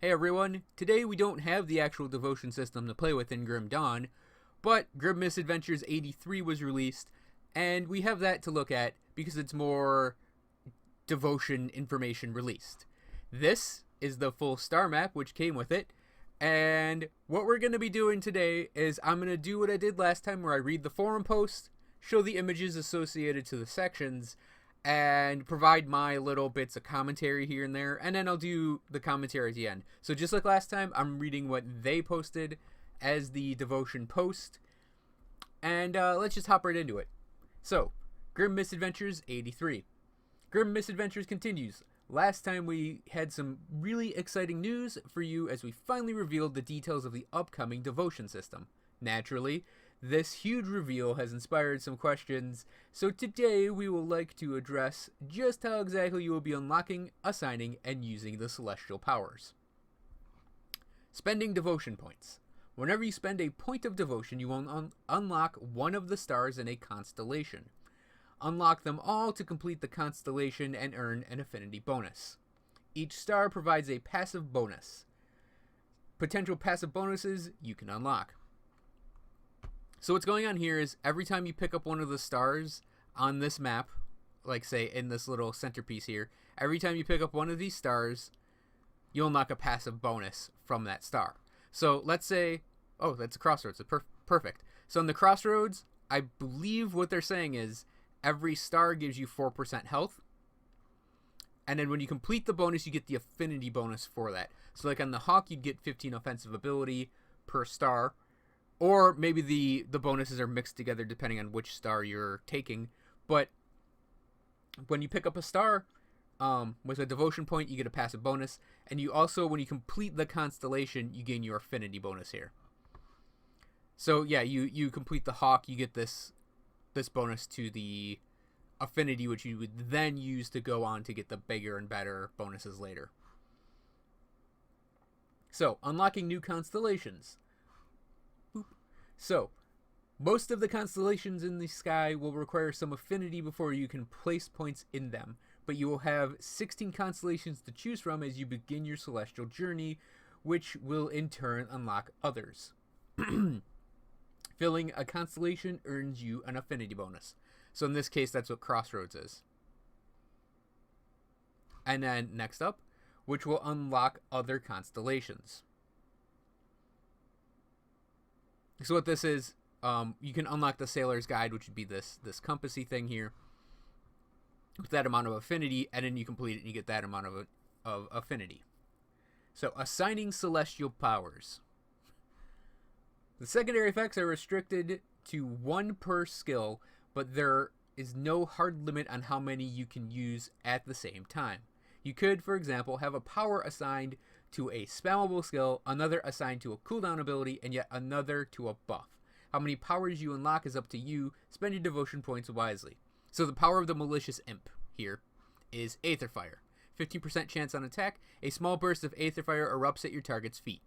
Hey everyone, today we don't have the actual devotion system to play with in Grim Dawn, but Grim Misadventures 83 was released, and we have that to look at because it's more devotion information released. This is the full star map which came with it, and what we're going to be doing today is I'm going to do what I did last time where I read the forum post, show the images associated to the sections, and provide my little bits of commentary here and there, and then I'll do the commentary at the end. So just like last time, I'm reading what they posted as the devotion post, and let's just hop right into it. So, Grim Misadventures 83. Grim Misadventures continues. Last time we had some really exciting news for you as we finally revealed the details of the upcoming devotion system. Naturally, this huge reveal has inspired some questions, so today we will like to address just how exactly you will be unlocking, assigning, and using the celestial powers. Spending devotion points. Whenever you spend a point of devotion, you will unlock one of the stars in a constellation. Unlock them all to complete the constellation and earn an affinity bonus. Each star provides a passive bonus. Potential passive bonuses you can unlock. So what's going on here is every time you pick up one of the stars on this map, like say in this little centerpiece here, every time you pick up one of these stars, you'll unlock a passive bonus from that star. So let's say, oh, that's a crossroads. Perfect. So in the crossroads, I believe what they're saying is every star gives you 4% health. And then when you complete the bonus, you get the affinity bonus for that. So like on the Hawk, you'd get 15 offensive ability per star. Or maybe the bonuses are mixed together depending on which star you're taking. But when you pick up a star with a devotion point, you get a passive bonus. And you also, when you complete the constellation, you gain your affinity bonus here. So yeah, you complete the Hawk, you get this bonus to the affinity, which you would then use to go on to get the bigger and better bonuses later. So, unlocking new constellations. So, most of the constellations in the sky will require some affinity before you can place points in them, but you will have 16 constellations to choose from as you begin your celestial journey, which will in turn unlock others. Filling a constellation earns you an affinity bonus. So in this case, that's what Crossroads is. And then next up, which will unlock other constellations. So what this is, you can unlock the Sailor's Guide, which would be this compassy thing here, with that amount of affinity, and then you complete it and you get that amount of affinity. So assigning celestial powers. The secondary effects are restricted to 1 per skill, but there is no hard limit on how many you can use at the same time. You could, for example, have a power assigned to a spammable skill, another assigned to a cooldown ability, and yet another to a buff. How many powers you unlock is up to you. Spend your devotion points wisely. So the power of the malicious imp here is Aether Fire. 15% chance on attack. A small burst of Aether Fire erupts at your target's feet.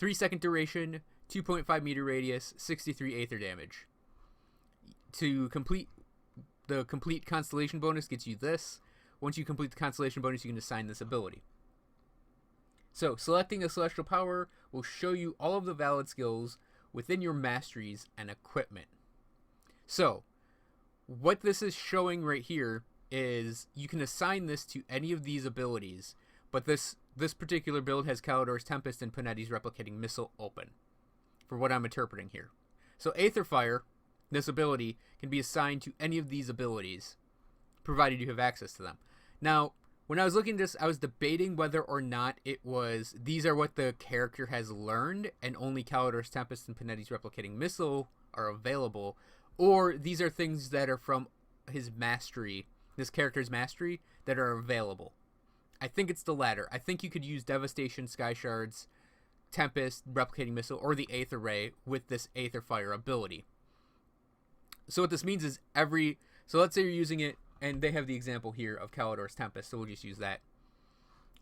3-second duration, 2.5 meter radius, 63 Aether damage. To complete the complete constellation bonus gets you this. Once you complete the constellation bonus, you can assign this ability. So, selecting a celestial power will show you all of the valid skills within your masteries and equipment. So, what this is showing right here is you can assign this to any of these abilities, but this particular build has Calidor's Tempest and Panetti's Replicating Missile open, for what I'm interpreting here. So, Aether Fire, this ability, can be assigned to any of these abilities, provided you have access to them. Now, when I was looking at this, I was debating whether or not it was, these are what the character has learned, and only Calidor's Tempest and Panetti's Replicating Missile are available, or these are things that are from his mastery, this character's mastery, that are available. I think it's the latter. I think you could use Devastation, Sky Shards, Tempest, Replicating Missile, or the Aether Ray with this Aether Fire ability. So what this means is so let's say you're using it, and they have the example here of Calidor's Tempest, so we'll just use that.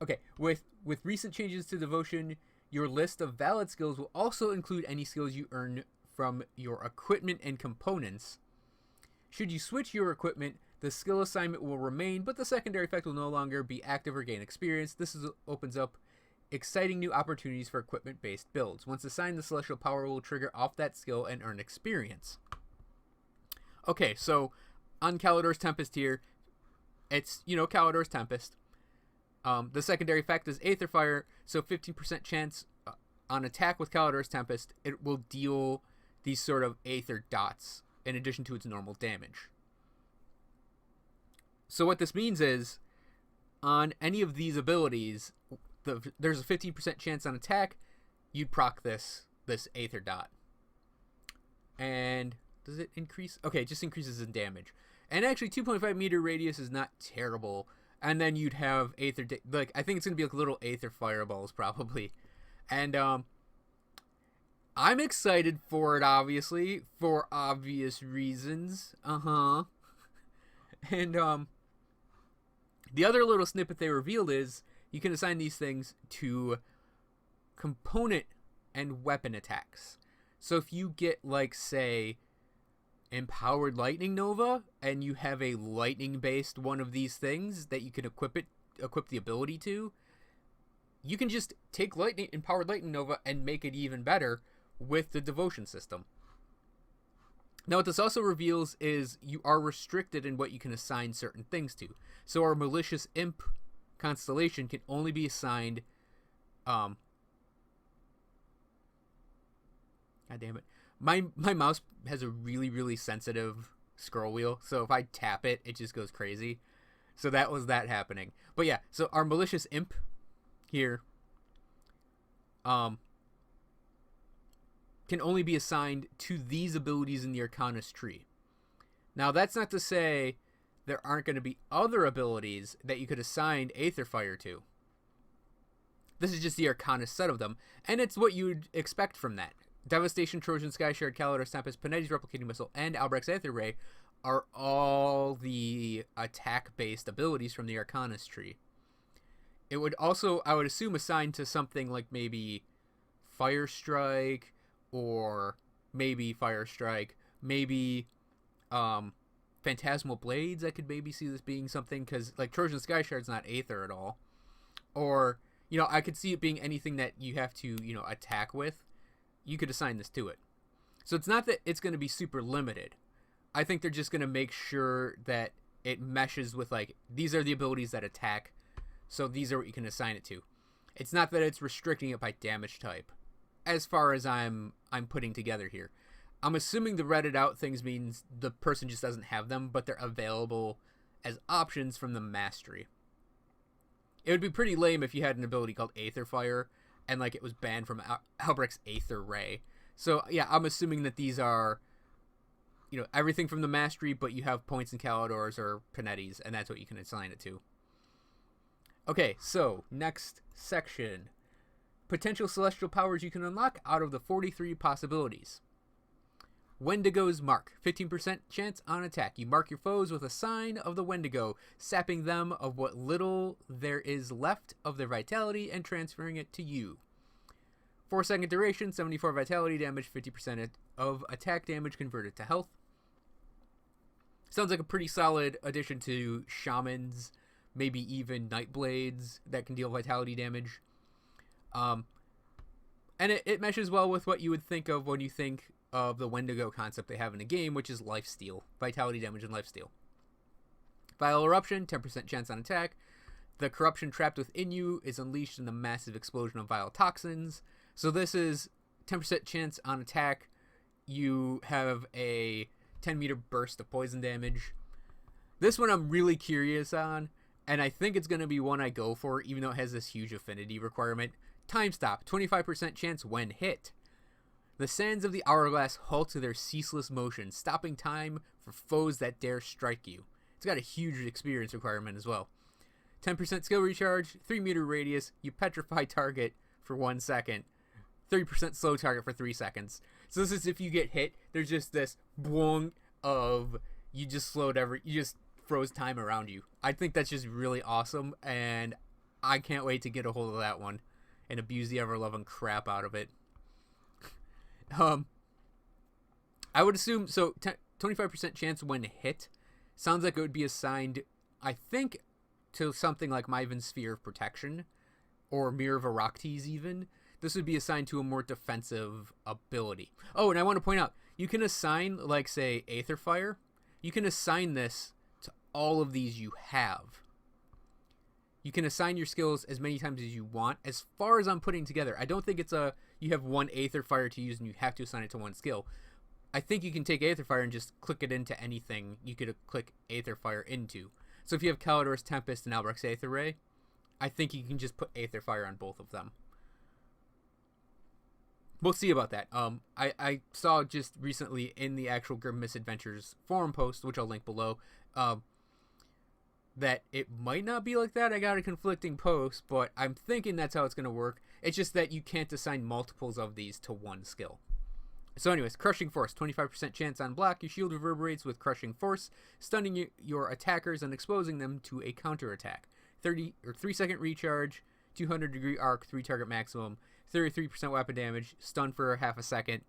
Okay, with recent changes to Devotion, your list of valid skills will also include any skills you earn from your equipment and components. Should you switch your equipment, the skill assignment will remain, but the secondary effect will no longer be active or gain experience. This opens up exciting new opportunities for equipment-based builds. Once assigned, the celestial power will trigger off that skill and earn experience. Okay, so on Kalidor's Tempest here, it's, Kalidor's Tempest. The secondary effect is Aether Fire, so 15% chance on attack with Kalidor's Tempest, it will deal these sort of Aether dots in addition to its normal damage. So what this means is, on any of these abilities, there's a 15% chance on attack, you'd proc this Aether dot. And does it increase? Okay, it just increases in damage. And actually, 2.5 meter radius is not terrible. And then you'd have Aether, I think it's going to be like little Aether fireballs, probably. And, I'm excited for it, obviously, for obvious reasons. And, the other little snippet they revealed is, you can assign these things to component and weapon attacks. So if you get, like, say, Empowered Lightning Nova, and you have a lightning-based one of these things that you can equip the ability to, you can just take Empowered Lightning Nova and make it even better with the devotion system. Now, what this also reveals is you are restricted in what you can assign certain things to. So our Malicious Imp constellation can only be assigned, God damn it. My mouse has a really, really sensitive scroll wheel, so if I tap it, it just goes crazy. So that was that happening. But yeah, so our Malicious Imp here can only be assigned to these abilities in the Arcanist tree. Now, that's not to say there aren't going to be other abilities that you could assign Aether Fire to. This is just the Arcanist set of them, and it's what you'd expect from that. Devastation, Trojan Sky Shard, Kalidor's Tempest, Panetti's Replicating Missile, and Albrecht's Aether Ray are all the attack-based abilities from the Arcanist tree. It would also, I would assume, assign to something like maybe Fire Strike, or maybe Fire Strike, maybe Phantasmal Blades. I could maybe see this being something, because like Trojan Sky Shard's not Aether at all. Or, I could see it being anything that you have to, attack with. You could assign this to it. So it's not that it's going to be super limited. I think they're just going to make sure that it meshes with, like, these are the abilities that attack, so these are what you can assign it to. It's not that it's restricting it by damage type, as far as I'm putting together here. I'm assuming the Reddit out things means the person just doesn't have them, but they're available as options from the mastery. It would be pretty lame if you had an ability called Aether Fire, and like it was banned from Albrecht's Aether Ray. So yeah, I'm assuming that these are, everything from the mastery, but you have points in Kalidor's or Panetti's, and that's what you can assign it to. Okay, so next section. Potential celestial powers you can unlock out of the 43 possibilities. Wendigo's Mark. 15% chance on attack. You mark your foes with a sign of the Wendigo, sapping them of what little there is left of their vitality and transferring it to you. 4-second duration, 74 vitality damage, 50% of attack damage converted to health. Sounds like a pretty solid addition to Shamans, maybe even Nightblades that can deal vitality damage. And it meshes well with what you would think of when you think of the Wendigo concept they have in the game, which is lifesteal, vitality damage and lifesteal. Vile Eruption, 10% chance on attack. The corruption trapped within you is unleashed in the massive explosion of vile toxins. So this is 10% chance on attack. You have a 10-meter burst of poison damage. This one I'm really curious on, and I think it's going to be one I go for, even though it has this huge affinity requirement. Time Stop, 25% chance when hit. The sands of the hourglass halt to their ceaseless motion, stopping time for foes that dare strike you. It's got a huge experience requirement as well. 10% skill recharge, 3-meter radius, you petrify target for 1 second, 30% slow target for 3 seconds. So this is if you get hit, there's just this boing of you just froze time around you. I think that's just really awesome, and I can't wait to get a hold of that one and abuse the ever-loving crap out of it. I would assume, so 25% chance when hit sounds like it would be assigned, I think, to something like Myvan's Sphere of Protection, or Mirror of Aractes even, this would be assigned to a more defensive ability. Oh, and I want to point out, you can assign, like, say, Aether Fire. You can assign this to all of these you have. You can assign your skills as many times as you want. As far as I'm putting together, I don't think it's you have one Aether Fire to use and you have to assign it to one skill. I think you can take Aether Fire and just click it into anything you could click Aether Fire into. So if you have Calidor's Tempest and Albrecht's Aether Ray, I think you can just put Aether Fire on both of them. We'll see about that. I saw just recently in the actual Grim Misadventures forum post, which I'll link below, that it might not be like that. I got a conflicting post, but I'm thinking that's how it's going to work. It's just that you can't assign multiples of these to one skill. So anyways, Crushing Force, 25% chance on block. Your shield reverberates with Crushing Force, stunning your attackers and exposing them to a counterattack. 3-second recharge, 200-degree arc, 3-target maximum, 33% weapon damage, stun for half a second.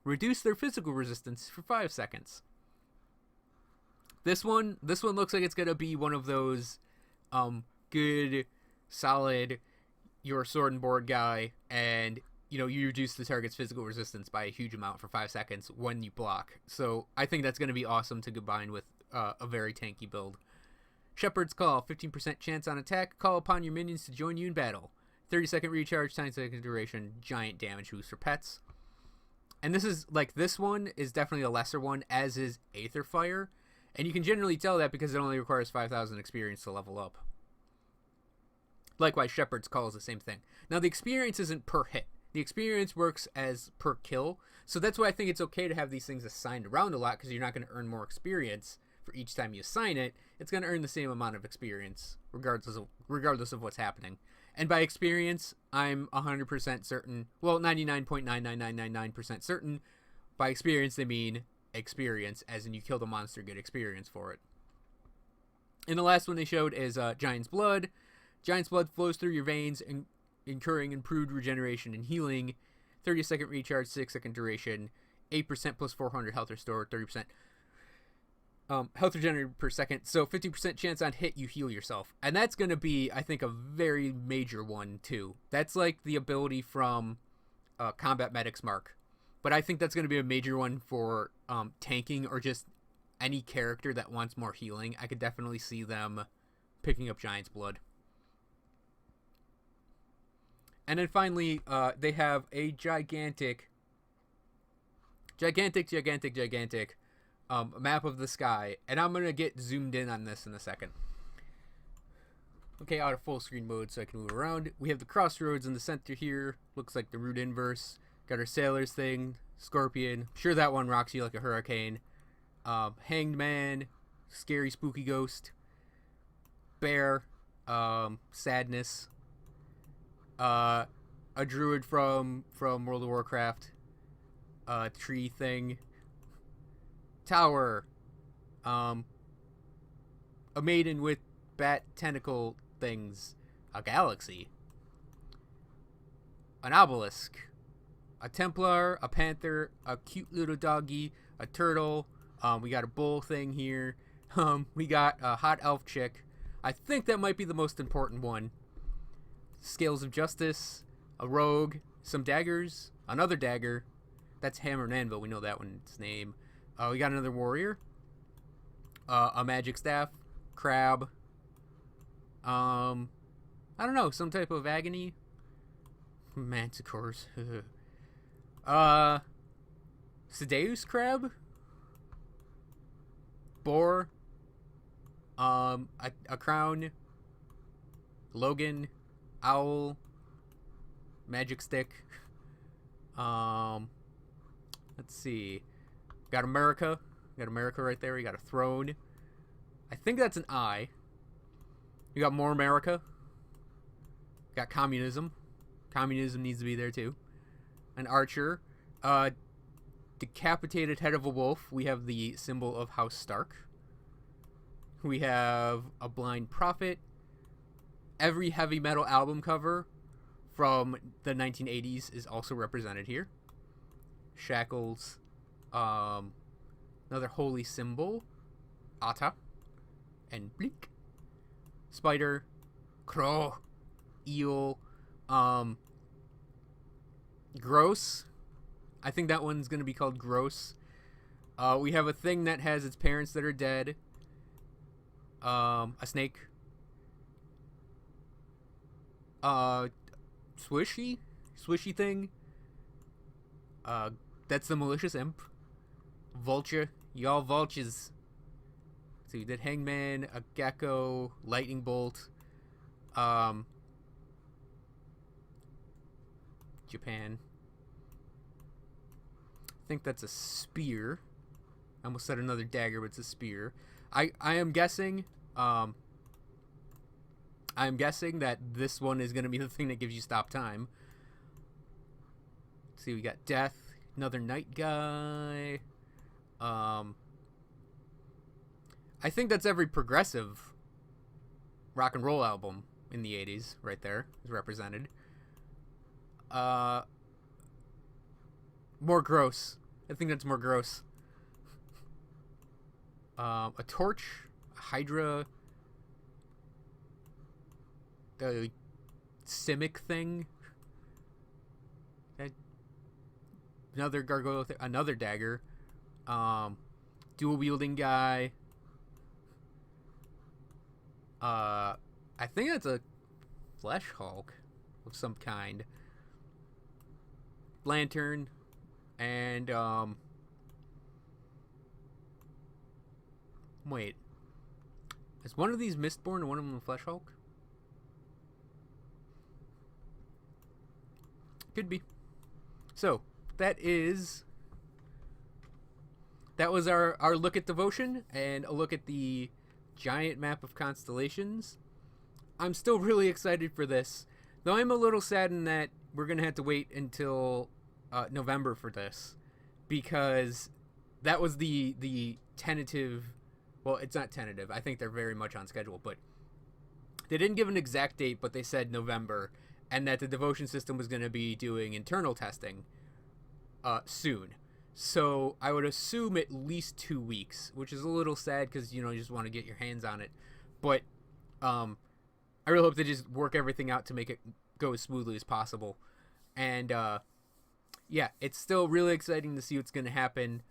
Reduce their physical resistance for 5 seconds. This one looks like it's gonna be one of those good, solid, you're a sword and board guy, and you reduce the target's physical resistance by a huge amount for 5 seconds when you block. So I think that's gonna be awesome to combine with a very tanky build. Shepherd's Call, 15% chance on attack. Call upon your minions to join you in battle. 30-second recharge, 10-second duration, giant damage boost for pets. And this one is definitely a lesser one, as is Aether Fire. And you can generally tell that because it only requires 5,000 experience to level up. Likewise, Shepherd's Call is the same thing. Now, the experience isn't per hit. The experience works as per kill. So that's why I think it's okay to have these things assigned around a lot, because you're not going to earn more experience for each time you assign it. It's going to earn the same amount of experience, regardless of what's happening. And by experience, I'm 100% certain, well, 99.99999% certain. By experience, they mean experience, as in you kill the monster, get experience for it. And the last one they showed is Giant's Blood. Giant's Blood flows through your veins, incurring improved regeneration and healing. 30-second recharge, 6-second duration, 8% plus 400 health restored, 30% health regenerated per second. So 50% chance on hit, you heal yourself. And that's going to be, I think, a very major one, too. That's like the ability from Combat Medic's Mark. But I think that's going to be a major one for tanking or just any character that wants more healing. I could definitely see them picking up Giant's Blood. And then finally, they have a gigantic map of the sky. And I'm going to get zoomed in on this in a second. Okay, out of full screen mode so I can move around. We have the crossroads in the center here. Looks like the root inverse. Got our sailors thing. Scorpion. I'm sure that one rocks you like a hurricane. Hanged Man. Scary spooky ghost. Bear. Sadness. A druid from World of Warcraft. Tree thing. Tower. A maiden with bat tentacle things. A galaxy. An obelisk. A Templar, a Panther, a cute little doggy, a turtle. We got a bull thing here. We got a hot elf chick. I think that might be the most important one. Scales of Justice, a rogue, some daggers, another dagger. That's Hammer and Anvil. We know that one's name. We got another warrior. A magic staff, crab. I don't know, some type of agony. Manticores. Sedeus crab, boar, a crown, Logan, owl, magic stick. Let's see. Got America right there. We got a throne. I think that's an eye. You got more America. Got communism. Communism needs to be there too. An archer, decapitated head of a wolf. We have the symbol of House Stark. We have a blind prophet. Every heavy metal album cover from the 1980s is also represented here. Shackles, another holy symbol, Atta, and Bleak. Spider, crow, eel. Um, Gross. I think that one's going to be called Gross. We have a thing that has its parents that are dead. A snake. Swishy? Swishy thing. That's the malicious imp. Vulture. Y'all vultures. So you did Hangman, a Gecko, Lightning Bolt. Japan. I think that's a spear. I almost said another dagger, but it's a spear. I am guessing. I'm guessing that this one is going to be the thing that gives you stop time. Let's see, we got Death, another night guy. I think that's every progressive rock and roll album in the 80s right there is represented. More gross. I think that's more gross. A torch, a Hydra, the Simic thing, another gargoyle, another dagger, dual wielding guy. I think that's a Flesh Hulk of some kind. Lantern, and wait, is one of these Mistborn and one of them a Flesh Hulk? Could be. So that was our look at Devotion and a look at the giant map of constellations. I'm still really excited for this, though I'm a little saddened that we're gonna have to wait until November for this, because that was the tentative. Well, it's not tentative. I think they're very much on schedule, but they didn't give an exact date, but they said November, and that the Devotion system was going to be doing internal testing soon. So I would assume at least 2 weeks, which is a little sad because, you just want to get your hands on it. But I really hope they just work everything out to make it go as smoothly as possible. And yeah, it's still really exciting to see what's going to happen.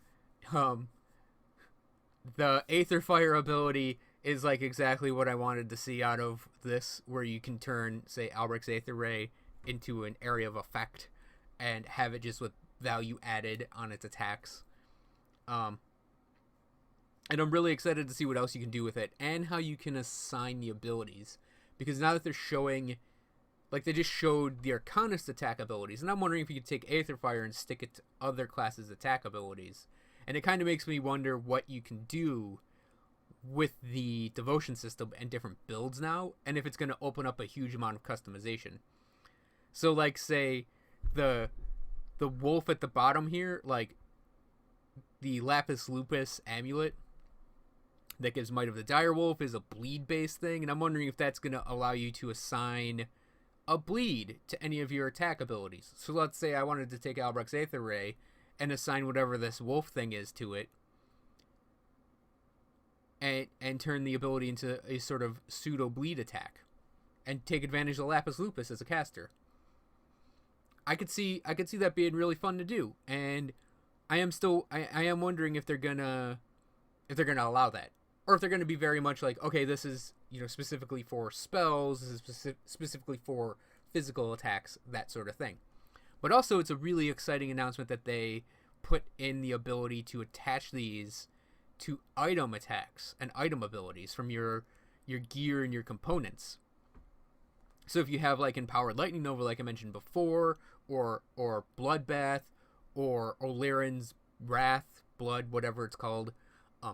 The Aether Fire ability is like exactly what I wanted to see out of this, where you can turn, say, Alberic's Aether Ray into an area of effect and have it just with value added on its attacks. And I'm really excited to see what else you can do with it and how you can assign the abilities, because now that they're showing, like, they just showed the Arcanist attack abilities, and I'm wondering if you could take Aether Fire and stick it to other classes' attack abilities. And it kind of makes me wonder what you can do with the Devotion system and different builds now, and if it's going to open up a huge amount of customization. So, like, say, the wolf at the bottom here, like, the Lapis Lupus amulet that gives Might of the Direwolf is a bleed-based thing, and I'm wondering if that's going to allow you to assign a bleed to any of your attack abilities. So let's say I wanted to take Alberic's Aether Ray and assign whatever this wolf thing is to it, and turn the ability into a sort of pseudo bleed attack, and take advantage of Lapis Lupus as a caster. I could see that being really fun to do, and I am wondering if they're gonna allow that, or if they're gonna be very much like, okay, this is specifically for spells, this is specifically for physical attacks, that sort of thing. But also, it's a really exciting announcement that they put in the ability to attach these to item attacks and item abilities from your gear and your components. So if you have, like, Empowered Lightning Nova, like I mentioned before, or Bloodbath, or Olirin's Wrath, Blood, whatever it's called,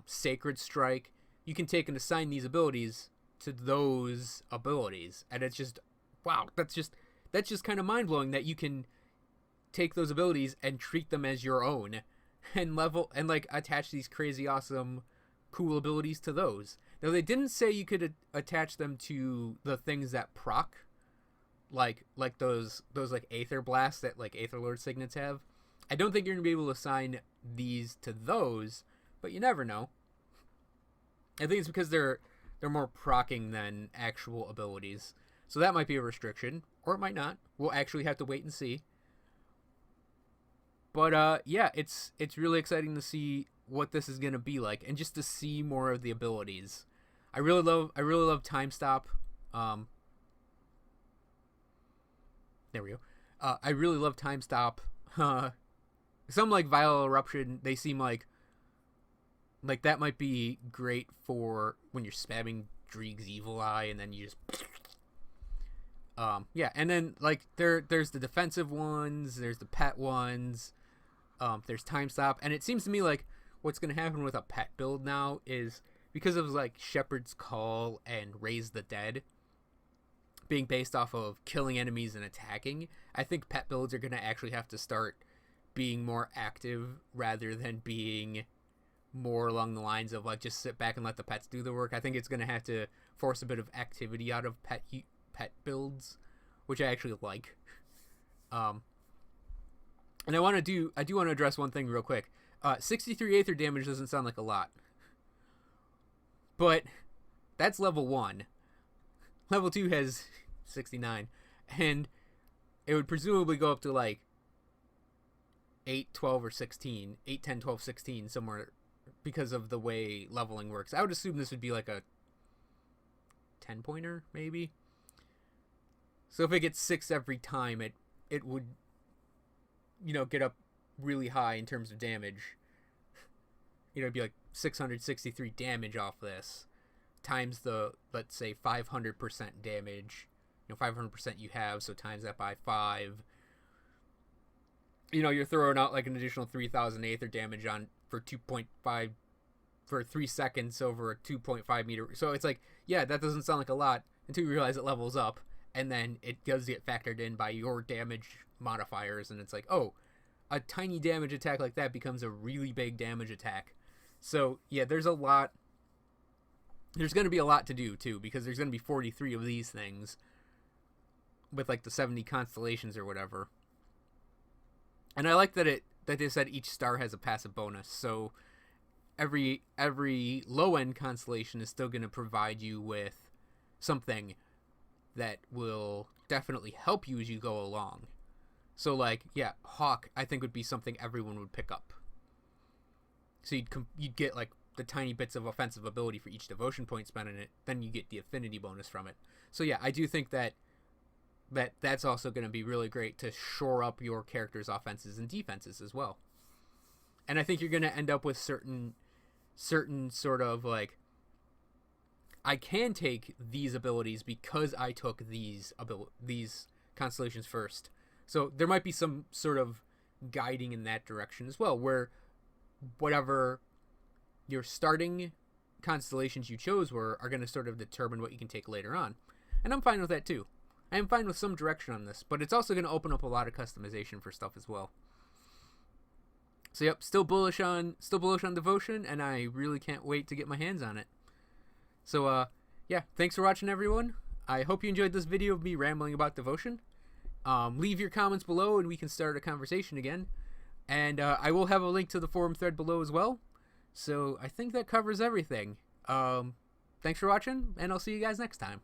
Sacred Strike, you can take and assign these abilities to those abilities. And it's just, wow, that's just kind of mind-blowing that you can take those abilities and treat them as your own, and level and, like, attach these crazy awesome cool abilities to those. Now, they didn't say you could attach them to the things that proc, like those like Aether Blasts that, like, Aether Lord signets have. I don't think you're gonna be able to assign these to those, but you never know. I think it's because they're more proccing than actual abilities. So that might be a restriction, or it might not. We'll actually have to wait and see. But yeah, it's really exciting to see what this is gonna be like, and just to see more of the abilities. I really love time stop. There we go. I really love time stop. Some like viral eruption, they seem like that might be great for when you're spamming Dreeg's evil eye, and then you just yeah, and then like there's the defensive ones, there's the pet ones, there's time stop, and it seems to me like what's gonna happen with a pet build now is because of like Shepherd's Call and Raise the Dead being based off of killing enemies and attacking, I think pet builds are gonna actually have to start being more active rather than being more along the lines of like just sit back and let the pets do the work. I think it's gonna have to force a bit of activity out of pet builds, which I actually like. And I do want to address one thing real quick. 63 Aether damage doesn't sound like a lot, but that's level 1. Level 2 has 69, and it would presumably go up to like 8, 12, or 16. 8, 10, 12, 16, somewhere, because of the way leveling works. I would assume this would be like a 10-pointer, maybe. So if it gets 6 every time, it would, get up really high in terms of damage. It'd be like 663 damage off this, times the, let's say, 500% damage. 500% you have, so times that by 5. You're throwing out like an additional 3,000 Aether damage on for 2.5 for 3 seconds over a 2.5 meter. So it's like, yeah, that doesn't sound like a lot until you realize it levels up, and then it does get factored in by your damage modifiers, and it's like, oh, a tiny damage attack like that becomes a really big damage attack. So yeah, there's going to be a lot to do too, because there's going to be 43 of these things with like the 70 constellations or whatever. And I like that they said each star has a passive bonus. So every low end constellation is still going to provide you with something that will definitely help you as you go along. So like, yeah, Hawk I think would be something everyone would pick up. So you'd get like the tiny bits of offensive ability for each devotion point spent in it, then you get the affinity bonus from it. So yeah, I do think that's also going to be really great to shore up your character's offenses and defenses as well. And I think you're going to end up with certain sort of like, I can take these abilities because I took these constellations first. So there might be some sort of guiding in that direction as well, where whatever your starting constellations you chose are going to sort of determine what you can take later on. And I'm fine with that too. I am fine with some direction on this, but it's also going to open up a lot of customization for stuff as well. So yep, still bullish on Devotion, and I really can't wait to get my hands on it. So yeah, thanks for watching, everyone. I hope you enjoyed this video of me rambling about Devotion. Leave your comments below and we can start a conversation again. And I will have a link to the forum thread below as well. So I think that covers everything. Thanks for watching, and I'll see you guys next time.